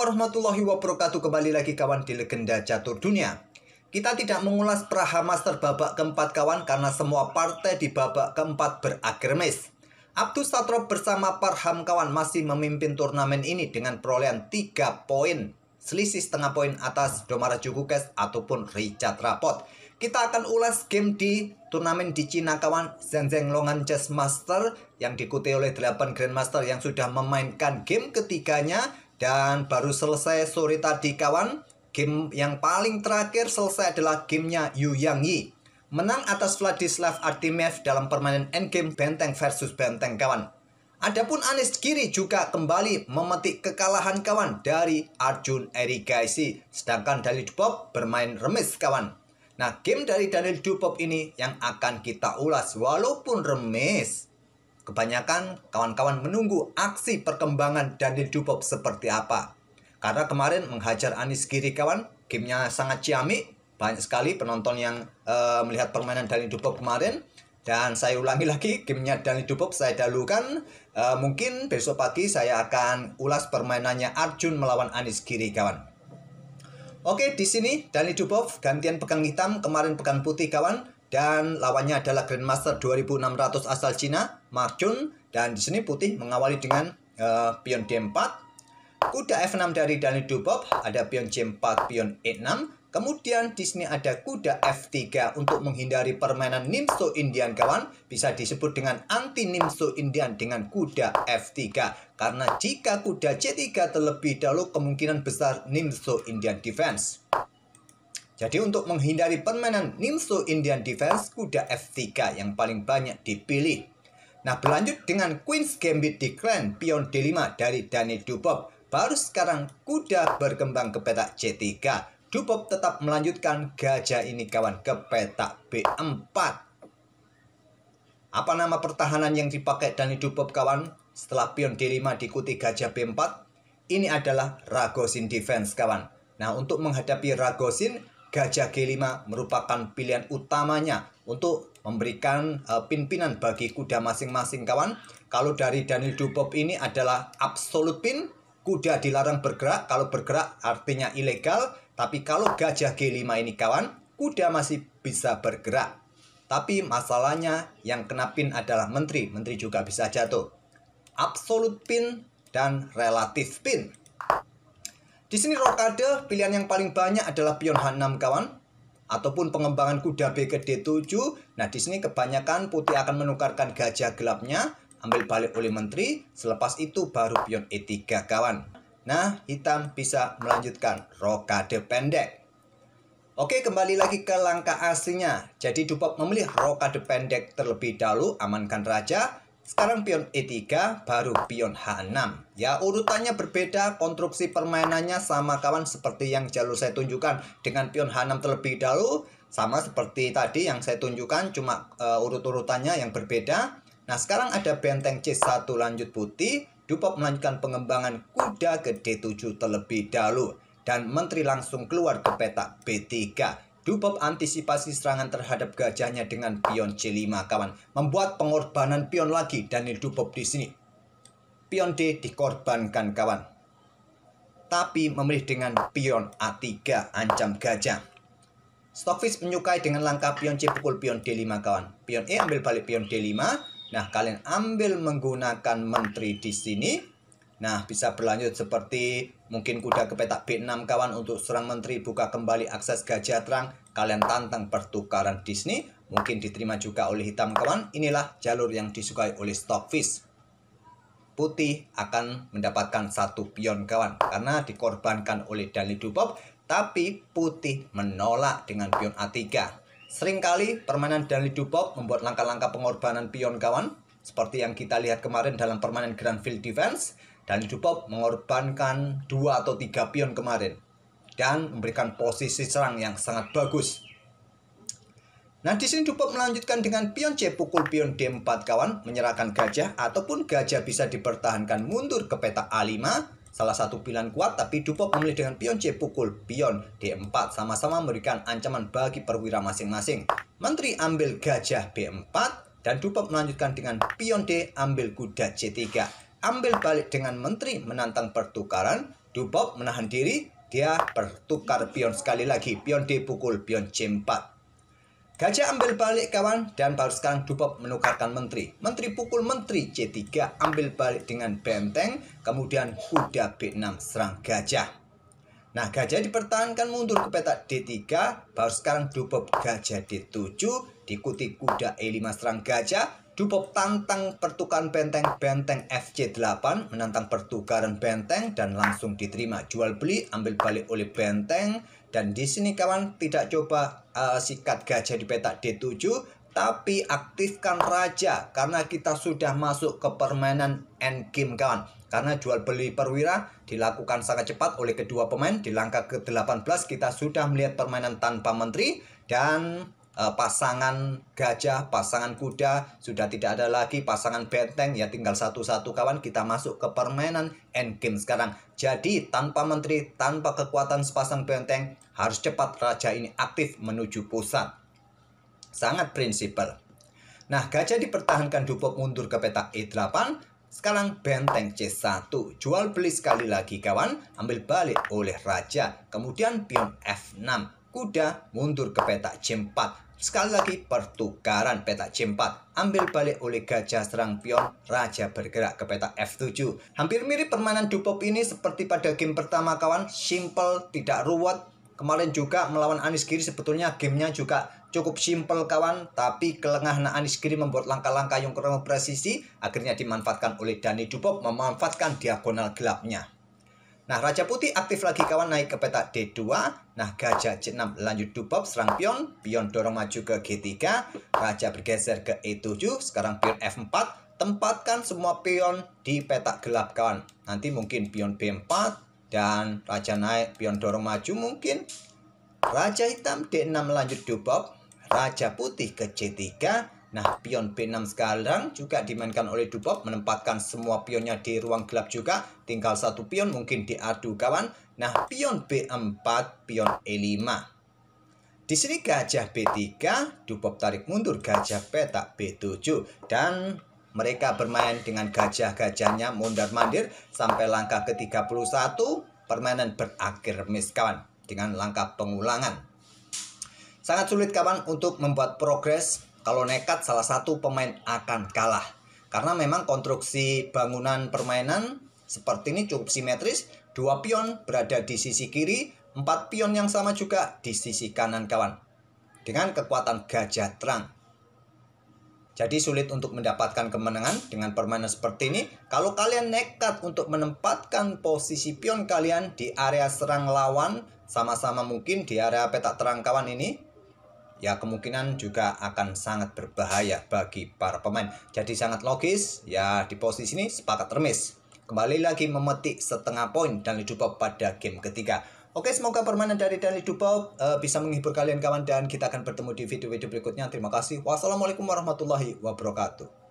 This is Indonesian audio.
warahmatullahi wabarakatuh. Kembali lagi kawan di Legenda Catur Dunia. Kita tidak mengulas Praha Master babak keempat kawan, karena semua partai di babak keempat berakhir miss. Abdus Satrob bersama Parham kawan masih memimpin turnamen ini dengan perolehan 3 poin. Selisih setengah poin atas Domara Jugukes ataupun Richard Rapot. Kita akan ulas game di turnamen di Cina kawan, Shenzhen Longan Chess Master yang diikuti oleh 8 Grandmaster yang sudah memainkan game ketiganya. Dan baru selesai sore tadi kawan. Game yang paling terakhir selesai adalah gamenya Yu Yang Yi. Menang atas Vladislav Artemiev dalam permainan endgame benteng versus benteng kawan. Adapun Anish Giri juga kembali memetik kekalahan kawan dari Arjun Erigaisi. Sedangkan Daniil Dubov bermain remis kawan. Nah, game dari Daniil Dubov ini yang akan kita ulas. Walaupun remis, kebanyakan kawan-kawan menunggu aksi perkembangan Daniil Dubov seperti apa. Karena kemarin menghajar Anish Giri kawan, gamenya sangat ciamik. Banyak sekali penonton yang melihat permainan Daniil Dubov kemarin. Dan saya ulangi lagi, gamenya Daniil Dubov saya dahulukan. Mungkin besok pagi saya akan ulas permainannya Arjun melawan Anish Giri kawan. Oke, di sini Daniil Dubov gantian pegang hitam, kemarin pegang putih kawan. Dan lawannya adalah Grandmaster 2600 asal Cina, Mark Chun. Dan di sini putih mengawali dengan pion D4. Kuda F6 dari Daniil Dubov, ada pion C4, pion E6. Kemudian di sini ada kuda F3 untuk menghindari permainan Nimzo Indian kawan. Bisa disebut dengan anti Nimzo Indian dengan kuda F3. Karena jika kuda C3 terlebih dahulu, kemungkinan besar Nimzo Indian defense. Jadi untuk menghindari permainan Nimzo Indian defense, kuda F3 yang paling banyak dipilih. Nah, berlanjut dengan Queen's Gambit Decline, pion D5 dari Daniil Dubov. Baru sekarang kuda berkembang ke petak C3. Dubov tetap melanjutkan gajah ini kawan ke petak B4. Apa nama pertahanan yang dipakai Daniil Dubov kawan? Setelah pion D5 diikuti gajah B4, ini adalah Ragozin defense kawan. Nah, untuk menghadapi Ragozin, gajah G5 merupakan pilihan utamanya untuk memberikan pin-pinan bagi kuda masing-masing kawan. Kalau dari Daniil Dubov ini adalah absolute pin, kuda dilarang bergerak. Kalau bergerak artinya ilegal. Tapi kalau gajah G5 ini kawan, kuda masih bisa bergerak. Tapi masalahnya yang kena pin adalah menteri. Menteri juga bisa jatuh. Absolute pin dan relatif pin. Di sini rokade pilihan yang paling banyak adalah pion H6 kawan, ataupun pengembangan kuda B ke D7. Nah, di sini kebanyakan putih akan menukarkan gajah gelapnya, ambil balik oleh menteri. Selepas itu baru pion E3 kawan. Nah, hitam bisa melanjutkan rokade pendek. Oke, kembali lagi ke langkah aslinya. Jadi Dubov memilih rokade pendek terlebih dahulu, amankan raja. Sekarang pion E3, baru pion H6. Ya, urutannya berbeda, konstruksi permainannya sama kawan seperti yang jalur saya tunjukkan. Dengan pion H6 terlebih dahulu, sama seperti tadi yang saya tunjukkan, cuma urut-urutannya yang berbeda. Nah, sekarang ada benteng C1 lanjut putih. Dubov melanjutkan pengembangan kuda ke D7 terlebih dahulu. Dan menteri langsung keluar ke petak B3. Dubov antisipasi serangan terhadap gajahnya dengan pion C5 kawan. Membuat pengorbanan pion lagi Daniil Dubov di sini. Pion D dikorbankan kawan. Tapi memilih dengan pion A3 ancam gajah. Stockfish menyukai dengan langkah pion C pukul pion D5 kawan. Pion E ambil balik pion D5. Nah, kalian ambil menggunakan menteri di sini. Nah, bisa berlanjut seperti mungkin kuda ke petak B6 kawan untuk serang menteri, buka kembali akses gajah terang. Kalian tantang pertukaran di sini. Mungkin diterima juga oleh hitam kawan. Inilah jalur yang disukai oleh Stockfish. Putih akan mendapatkan 1 pion kawan, karena dikorbankan oleh Daniil Dubov. Tapi putih menolak dengan pion A3. Seringkali permainan Daniil Dubov membuat langkah-langkah pengorbanan pion kawan. Seperti yang kita lihat kemarin dalam permainan Grand Field Defense. Daniil Dubov mengorbankan 2 atau 3 pion kemarin. Dan memberikan posisi serang yang sangat bagus. Nah, di sini Dubov melanjutkan dengan pion C pukul pion D4 kawan. Menyerahkan gajah, ataupun gajah bisa dipertahankan mundur ke petak A5. Salah satu pilihan kuat, tapi Dubov memilih dengan pion C pukul pion D4. Sama-sama memberikan ancaman bagi perwira masing-masing. Menteri ambil gajah B4. Dan Dubov melanjutkan dengan pion D ambil kuda C3. Ambil balik dengan menteri menantang pertukaran. Dupop menahan diri, dia bertukar pion sekali lagi. Pion D pukul pion C4. Gajah ambil balik kawan, dan baru sekarang Dupop menukarkan menteri. Menteri pukul menteri C3, ambil balik dengan benteng, kemudian kuda B6 serang gajah. Nah, gajah dipertahankan mundur ke petak D3, baru sekarang Dupop gajah D7, diikuti kuda E5 serang gajah. Dupop tantang pertukaran benteng, benteng FC8, menantang pertukaran benteng dan langsung diterima. Jual beli, ambil balik oleh benteng. Dan di sini kawan tidak coba sikat gajah di petak D7, tapi aktifkan raja karena kita sudah masuk ke permainan endgame kawan. Karena jual beli perwira dilakukan sangat cepat oleh kedua pemain. Di langkah ke-18 kita sudah melihat permainan tanpa menteri dan pasangan gajah, pasangan kuda sudah tidak ada lagi, pasangan benteng ya tinggal satu-satu kawan. Kita masuk ke permainan endgame sekarang. Jadi tanpa menteri, tanpa kekuatan sepasang benteng, harus cepat raja ini aktif menuju pusat. Sangat prinsipal. Nah, gajah dipertahankan, Dupop mundur ke petak E8. Sekarang benteng C1, jual beli sekali lagi kawan, ambil balik oleh raja. Kemudian pion F6, kuda mundur ke petak C4. Sekali lagi pertukaran petak C4, ambil balik oleh gajah serang pion, raja bergerak ke petak F7. Hampir mirip permainan Dupop ini seperti pada game pertama kawan, simple, tidak ruwet. Kemarin juga melawan Anies Giri sebetulnya gamenya juga cukup simpel kawan, tapi kelengahan Anies Giri membuat langkah-langkah yang kurang presisi, akhirnya dimanfaatkan oleh Dani Dupop, memanfaatkan diagonal gelapnya. Nah, Raja Putih aktif lagi kawan, naik ke petak D2. Nah, gajah C6 lanjut Dupop serang pion, pion dorong maju ke G3, raja bergeser ke E7, sekarang pion F4, tempatkan semua pion di petak gelap kawan. Nanti mungkin pion B4 dan raja naik, pion dorong maju mungkin. Raja hitam D6 lanjut Dupop, raja putih ke C3. Nah, pion B6 sekarang juga dimainkan oleh Dupop, menempatkan semua pionnya di ruang gelap juga. Tinggal satu pion mungkin diadu kawan. Nah, pion B4, pion E5. Di sini gajah B3, Dupop tarik mundur gajah petak B7. Dan mereka bermain dengan gajah-gajahnya mondar-mandir sampai langkah ke-31. Permainan berakhir miss kawan, dengan langkah pengulangan. Sangat sulit kawan untuk membuat progres. Kalau nekat, salah satu pemain akan kalah. Karena memang konstruksi bangunan permainan seperti ini cukup simetris. 2 pion berada di sisi kiri, 4 pion yang sama juga di sisi kanan kawan. Dengan kekuatan gajah terang. Jadi sulit untuk mendapatkan kemenangan dengan permainan seperti ini. Kalau kalian nekat untuk menempatkan posisi pion kalian di area serang lawan, sama-sama mungkin di area petak terang kawan ini, ya kemungkinan juga akan sangat berbahaya bagi para pemain. Jadi sangat logis, ya di posisi ini sepakat remis. Kembali lagi memetik setengah poin Dani Dupop pada game ketiga. Oke, semoga permainan dari Dani Dupop bisa menghibur kalian kawan, dan kita akan bertemu di video-video berikutnya. Terima kasih. Wassalamualaikum warahmatullahi wabarakatuh.